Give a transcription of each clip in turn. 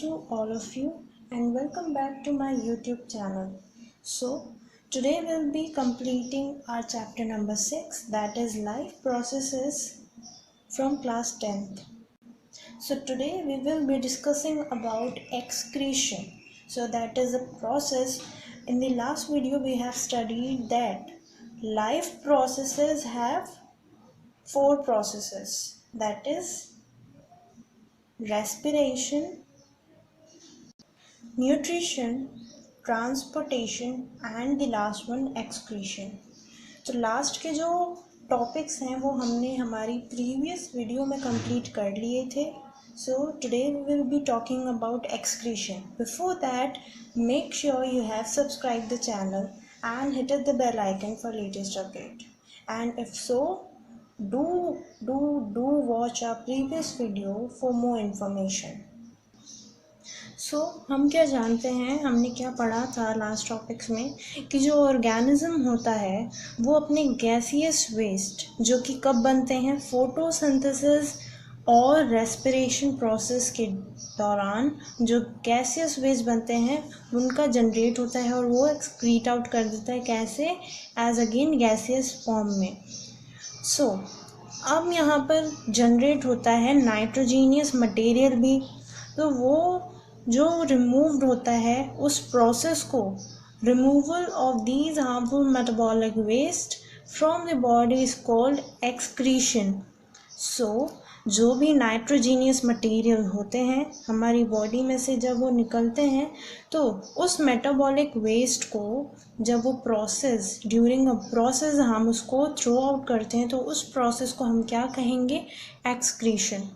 to all of you and welcome back to my YouTube channel. So today we'll be completing our chapter number 6, that is life processes from class 10th. So today we will be discussing about excretion. So that is a process. In the last video we have studied that life processes have 4 processes, that is respiration, nutrition, transportation and the last one excretion. तो last के जो topics हैं वो हमने हमारी previous video में complete कर लिए थे। So today we will be talking about excretion. Before that make sure you have subscribe the channel and hit the bell icon for latest update, and if so do watch our previous video for more information. हम क्या जानते हैं, हमने क्या पढ़ा था last topics में कि जो ऑर्गेनिज्म होता है वो अपने गैसियस वेस्ट जो कि कब बनते हैं, फोटोसिंथेसिस और रेस्पिरेशन प्रोसेस के दौरान जो गैसियस वेस्ट बनते हैं उनका जनरेट होता है और वो एक्सक्रीट आउट कर देता है। कैसे? एज अगेन गैसियस फॉर्म में। अब यहाँ पर जनरेट होता है नाइट्रोजीनियस मटेरियल भी। तो वो जो रिमूव्ड होता है उस प्रोसेस को removal of these harmful metabolic waste from the body is called excretion. जो भी नाइट्रोजीनियस मटेरियल होते हैं हमारी बॉडी में से जब वो निकलते हैं तो उस मेटाबॉलिक वेस्ट को जब वो ड्यूरिंग अ प्रोसेस हम उसको थ्रो आउट करते हैं तो उस प्रोसेस को हम क्या कहेंगे, एक्सक्रीशन।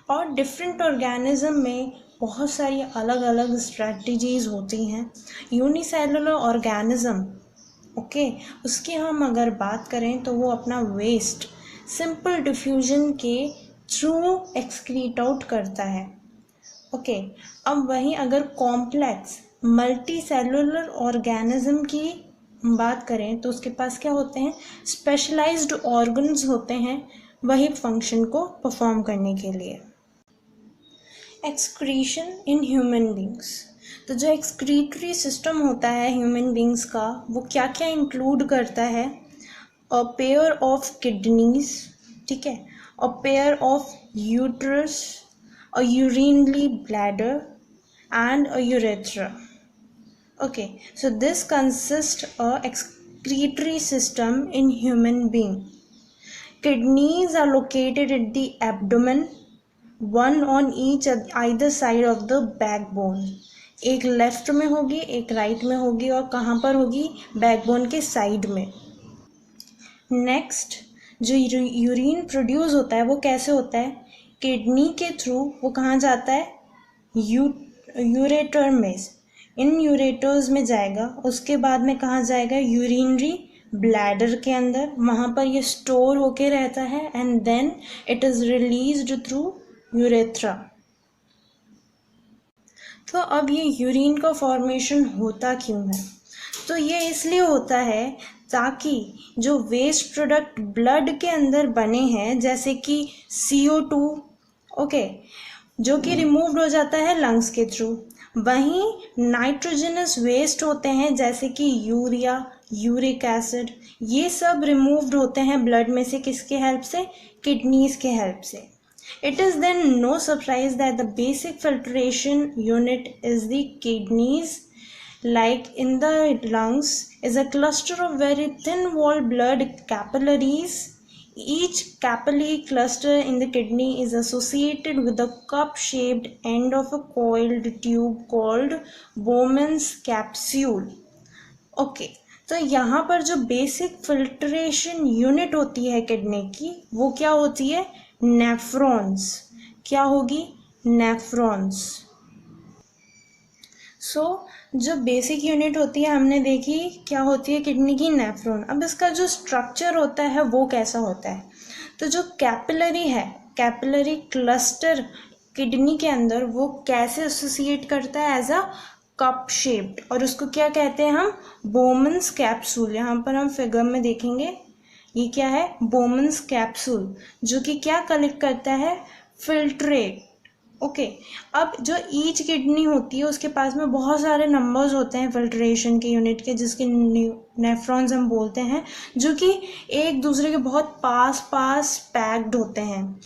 और डिफरेंट ऑर्गेनिज्म में बहुत सारी अलग अलग स्ट्रेटजीज होती हैं। यूनिसेलुलर ऑर्गेनिज्म उसकी हम अगर बात करें तो वो अपना वेस्ट सिंपल डिफ्यूजन के थ्रू एक्सक्रीट आउट करता है। अब वहीं अगर कॉम्प्लेक्स मल्टी सेलुलर ऑर्गेनिज्म की बात करें तो उसके पास क्या होते हैं, स्पेशलाइज्ड ऑर्गन्स होते हैं वही फंक्शन को परफॉर्म करने के लिए। Excretion in human beings. तो जो एक्सक्रीटरी सिस्टम होता है ह्यूमन बींग्स का वो क्या क्या इंक्लूड करता है, अ पेयर ऑफ किडनीज, ठीक है, a pair of uterus, a urinary bladder and a urethra. So this consists a excretory system in human being. Kidneys are located at the abdomen, one on either side of the backbone. एक left में होगी एक right में होगी और कहाँ पर होगी, बैकबोन के साइड में। नेक्स्ट जो यूरिन प्रोड्यूस होता है वो कैसे होता है, किडनी के थ्रू वो कहाँ जाता है, यूरेटर में, इन यूरेटर्स में जाएगा। उसके बाद में कहाँ जाएगा, यूरिनरी ब्लैडर के अंदर, वहाँ पर ये स्टोर होके रहता है and then it is released through urethra. तो अब ये यूरिन का फॉर्मेशन होता क्यों है, तो ये इसलिए होता है ताकि जो वेस्ट प्रोडक्ट ब्लड के अंदर बने हैं जैसे कि CO2 जो कि रिमूव्ड हो जाता है लंग्स के थ्रू, वहीं नाइट्रोजनस वेस्ट होते हैं जैसे कि यूरिया, यूरिक एसिड, ये सब रिमूव्ड होते हैं ब्लड में से, किसके हेल्प से, किडनीज के हेल्प से। It is then no surprise that the basic filtration unit is the kidneys. Like in the lungs is a cluster of very thin walled blood capillaries. Each capillary cluster in the kidney is associated with the cup-shaped end of a coiled tube called Bowman's capsule. तो यहाँ पर जो basic filtration unit होती है kidney की वो क्या होती है, नेफ्रॉन्स। क्या होगी, नेफ्रॉन्स। जो बेसिक यूनिट होती है हमने देखी क्या होती है किडनी की, नेफ्रॉन। अब इसका जो स्ट्रक्चर होता है वो कैसा होता है, तो जो कैपिलरी है, कैपिलरी क्लस्टर किडनी के अंदर वो कैसे एसोसिएट करता है, एज अ कप शेप्ड, और उसको क्या कहते हैं हम, बोमन्स कैप्सूल। यहाँ पर हम फिगर में देखेंगे ये क्या है, बोमन्स कैप्सूल, जो कि क्या कलेक्ट करता है, फिल्ट्रेट ओके अब जो ईच किडनी होती है उसके पास में बहुत सारे नंबर्स होते हैं फिल्ट्रेशन के यूनिट के, जिसके नेफ्रॉन्स हम बोलते हैं, जो कि एक दूसरे के बहुत पास पास पैक्ड होते हैं.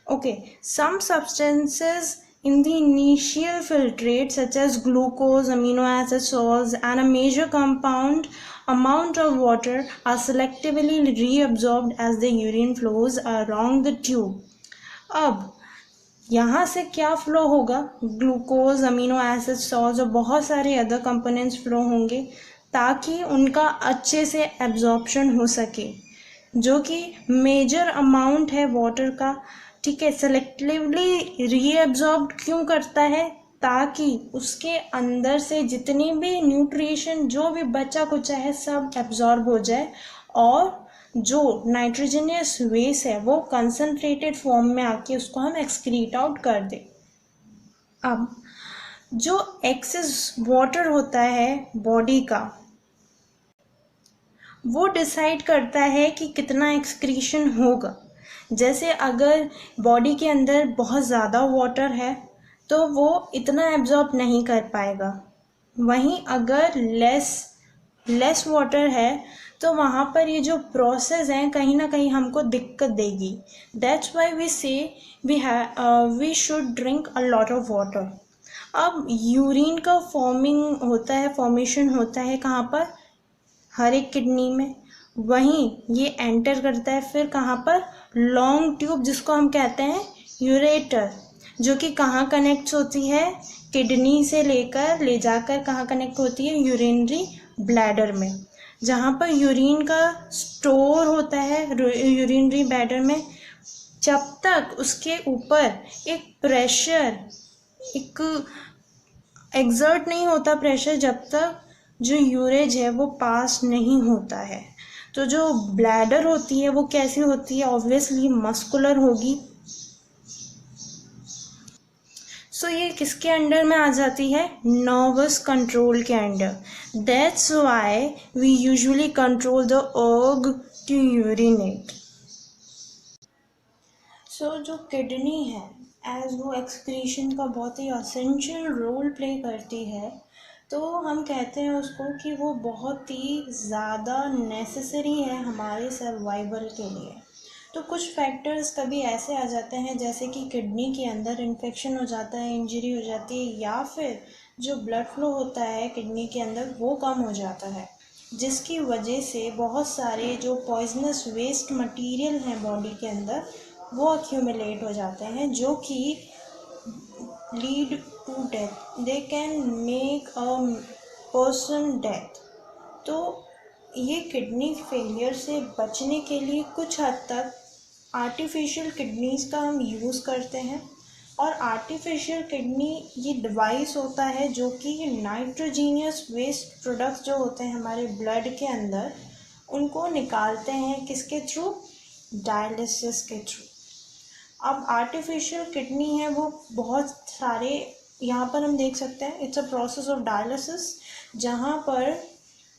Okay some substances in the initial filtrate such as glucose, amino acid salts and a major compound amount of water are selectively reabsorbed as the urine flows along the tube. अब यहाँ से क्या flow होगा, glucose, amino acid, salts और बहुत सारे other components flow होंगे ताकि उनका अच्छे से एब्जॉर्प्शन हो सके, जो कि मेजर अमाउंट है वाटर का. ठीक है, सेलेक्टिवली रीएब्जॉर्ब क्यों करता है, ताकि उसके अंदर से जितनी भी न्यूट्रिशन जो भी बचा कुचा है सब एब्जॉर्ब हो जाए और जो नाइट्रोजनियस वेस्ट है वो कंसनट्रेटेड फॉर्म में आके उसको हम एक्सक्रीट आउट कर दें. अब जो एक्सेस वाटर होता है बॉडी का वो डिसाइड करता है कि कितना एक्सक्रीशन होगा. जैसे अगर बॉडी के अंदर बहुत ज़्यादा वाटर है तो वो इतना एब्जॉर्ब नहीं कर पाएगा. वहीं अगर लेस वाटर है तो वहाँ पर ये जो प्रोसेस है कहीं ना कहीं हमको दिक्कत देगी. That's why we say we should drink a lot of water. अब यूरिन का फॉर्मेशन होता है कहाँ पर, हर एक किडनी में. वहीं ये एंटर करता है फिर कहाँ पर, लॉन्ग ट्यूब जिसको हम कहते हैं यूरेटर, जो कि कहाँ कनेक्ट होती है, किडनी से ले जाकर कहाँ कनेक्ट होती है, यूरिनरी ब्लैडर में, जहाँ पर यूरिन का स्टोर होता है यूरिनरी ब्लैडर में. जब तक उसके ऊपर एक एग्जर्ट नहीं होता प्रेशर, जब तक जो यूरेज है वो पास नहीं होता है. तो जो ब्लैडर होती है वो कैसी होती है, ऑब्वियसली मस्कुलर होगी. सो ये किसके अंडर में आ जाती है, नर्वस कंट्रोल के under. That's why we usually control the urge to urinate. So जो किडनी है एज वो एक्सक्रीशन का बहुत ही असेंशियल रोल प्ले करती है, तो हम कहते हैं उसको कि वो बहुत ही ज़्यादा नेसेसरी है हमारे सर्वाइवल के लिए. तो कुछ फैक्टर्स कभी ऐसे आ जाते हैं जैसे कि किडनी के अंदर इन्फेक्शन हो जाता है, इंजरी हो जाती है, या फिर जो ब्लड फ्लो होता है किडनी के अंदर वो कम हो जाता है, जिसकी वजह से बहुत सारे जो पॉइजनस वेस्ट मटेरियल हैं बॉडी के अंदर वो अक्यूमुलेट हो जाते हैं, जो कि lead to death. They can make a person death. तो ये किडनी फेलियर से बचने के लिए कुछ हद तक आर्टिफिशियल किडनीज़ का हम यूज़ करते हैं. और आर्टिफिशियल किडनी ये डिवाइस होता है जो कि नाइट्रोजीनियस वेस्ट प्रोडक्ट्स जो होते हैं हमारे ब्लड के अंदर उनको निकालते हैं, किसके थ्रू, डायलिसिस के थ्रू. अब आर्टिफिशियल किडनी है वो बहुत सारे, यहाँ पर हम देख सकते हैं it's a process of dialysis, जहाँ पर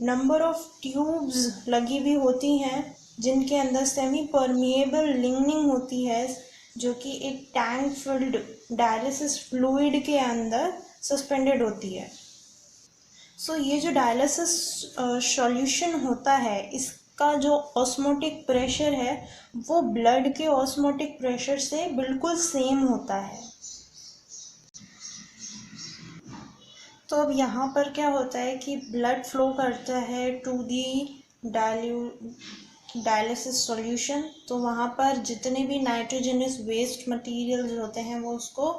नंबर ऑफ ट्यूब्स लगी हुई होती हैं जिनके अंदर सेमी परमिएबल लिग्निन होती है, जो कि एक टैंक फिल्ड डायलिसिस फ्लूइड के अंदर सस्पेंडेड होती है. सो ये जो डायलिसिस सॉल्यूशन होता है इसका जो ऑस्मोटिक प्रेशर है वो ब्लड के ऑस्मोटिक प्रेशर से बिल्कुल सेम होता है. तो अब यहाँ पर क्या होता है कि ब्लड फ्लो करता है टू दी डायलिसिस सॉल्यूशन. तो वहाँ पर जितने भी नाइट्रोजनस वेस्ट मटेरियल्स होते हैं वो उसको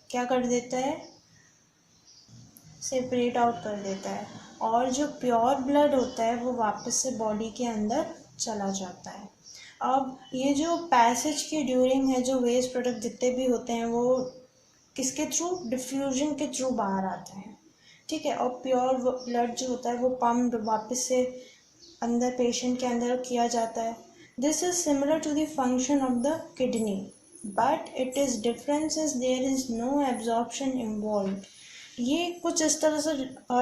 क्या कर देता है, सेपरेट आउट कर देता है, और जो प्योर ब्लड होता है वो वापस से बॉडी के अंदर चला जाता है. अब ये जो पैसेज के ड्यूरिंग है जो वेस्ट प्रोडक्ट जितने भी होते हैं वो किसके थ्रू, डिफ्यूजन के थ्रू बाहर आते हैं. ठीक है, और प्योर ब्लड जो होता है वो पम्प वापस से अंदर पेशेंट के अंदर किया जाता है. This is similar to the function of the kidney, but it is difference is there is no absorption involve. ये कुछ इस तरह से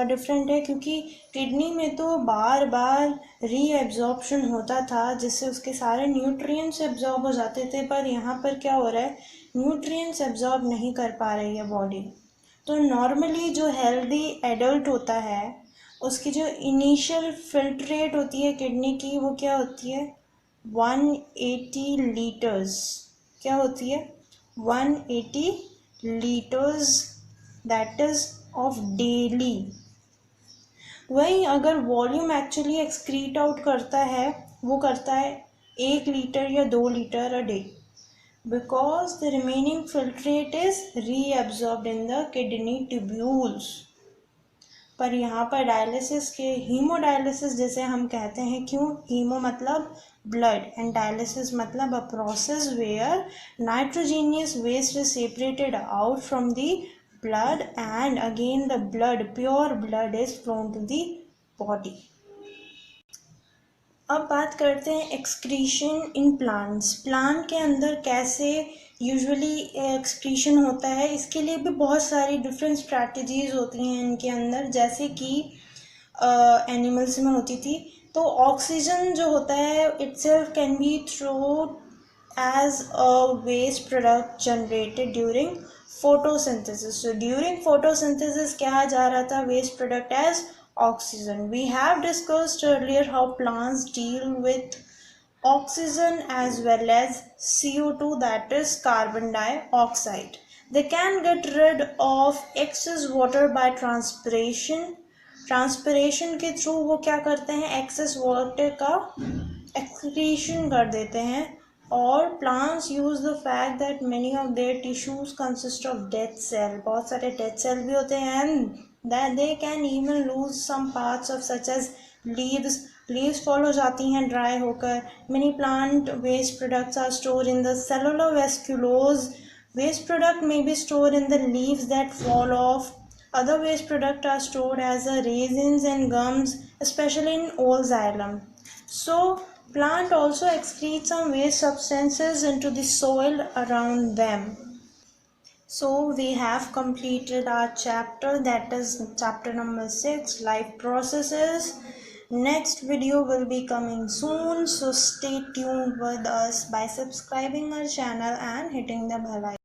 डिफरेंट है क्योंकि किडनी में तो बार बार रीएब्जॉर्प्शन होता था जिससे उसके सारे न्यूट्रिएंट्स एब्जॉर्ब हो जाते थे, पर यहाँ पर क्या हो रहा है, न्यूट्रिएंट्स एब्जॉर्ब नहीं कर पा रही है बॉडी। तो नॉर्मली जो हेल्दी एडल्ट होता है उसकी जो इनिशियल फिल्ट्रेट होती है किडनी की वो क्या होती है 180 लीटर्स। क्या होती है 180 litres, that is of daily. वही अगर वॉल्यूम एक्चुअली एक्सक्रीट आउट करता है वो करता है 1 लीटर या 2 litre a day, because the remaining filtrate is reabsorbed in the kidney tubules। पर यहाँ पर डायलिसिस के हीमोडायलिसिस जैसे हम कहते हैं, क्यों हीमो मतलब ब्लड एंड डायलिसिस मतलब a process where nitrogenous waste is separated out from the blood and again the blood, pure blood is flown to the body। अब बात करते हैं एक्सक्रीशन इन प्लांट्स। प्लांट के अंदर कैसे यूजुअली एक्सक्रीशन होता है, इसके लिए भी बहुत सारी डिफरेंट स्ट्रैटेजीज होती हैं इनके अंदर, जैसे कि एनिमल्स में होती थी। तो ऑक्सीजन जो होता है itself can be through as a waste product generated during photosynthesis. So during photosynthesis क्या जा रहा था waste product as oxygen। We have discussed earlier how plants deal with oxygen as well as CO2, that is carbon dioxide। They can get rid of excess water by transpiration। Transpiration के through वो क्या करते हैं excess water का excretion कर देते हैं। और plants use the fact that many of their tissues consist of dead cell, बहुत सारे dead cell भी होते हैं, and that they can even lose some parts of such as leaves fall हो जाती हैं dry होकर। Many plant waste products are stored in the cellular vasculose। Waste product may be stored in the leaves that fall off। Other waste products are stored as resins and gums, especially in old xylem। So plant also excrete some waste substances into the soil around them। So we have completed our chapter, that is chapter number 6, life processes। Next video will be coming soon, so stay tuned with us by subscribing our channel and hitting the bell icon।